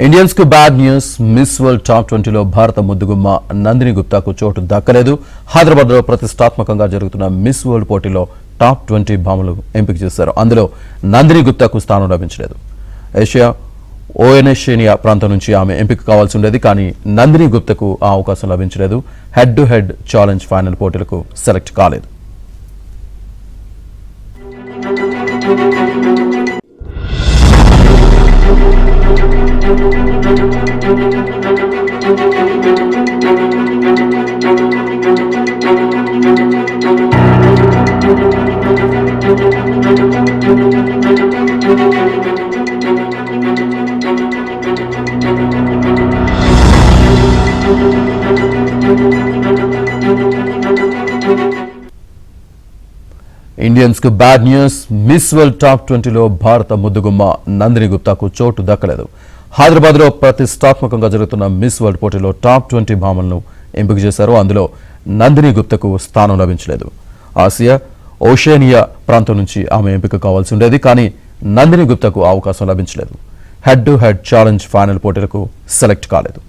Indians కు bad news. Miss World top 20లో భారత ముద్దుగుమ్మ నందిని గుప్తాకు చోటు దక్కలేదు. హైదరాబాద్ లో ప్రతిష్టాత్మకంగా జరుగుతున్న మిస్ వరల్డ్ పోటీలో టాప్ 20 భామలు ఎంపిక చేశారు. అందులో నందిని గుప్తాకు స్థానం లభించలేదు. ఓయనేషియా ప్రాంతం నుంచి ఆమె ఎంపిక కావాల్సి ఉండేది, కానీ నందిని గుప్తాకు ఆ అవకాశం లభించలేదు. Head to head challenge final పోటీలకు సెలెక్ట్ కాలేదు. ఇండియన్స్ కు bad news. Miss World top 20లో భారత ముద్దుగుమ్మ నందిని గుప్తాకు చోటు దక్కలేదు. హైదరాబాద్ లో ప్రతిష్టాత్మకంగా జరుగుతున్న మిస్ వరల్డ్ పోటీలో టాప్ 20 భామలను ఎంపిక చేశారు. అందులో నందిని గుప్తాకు స్థానం లభించలేదు. ఆసియా, ఓషియానియా ప్రాంతం నుంచి ఆమె ఎంపిక కావాల్సి ఉండేది, కానీ నందిని గుప్తాకు అవకాశం లభించలేదు. Head to head challenge final పోటీలకు సెలెక్ట్ కాలేదు.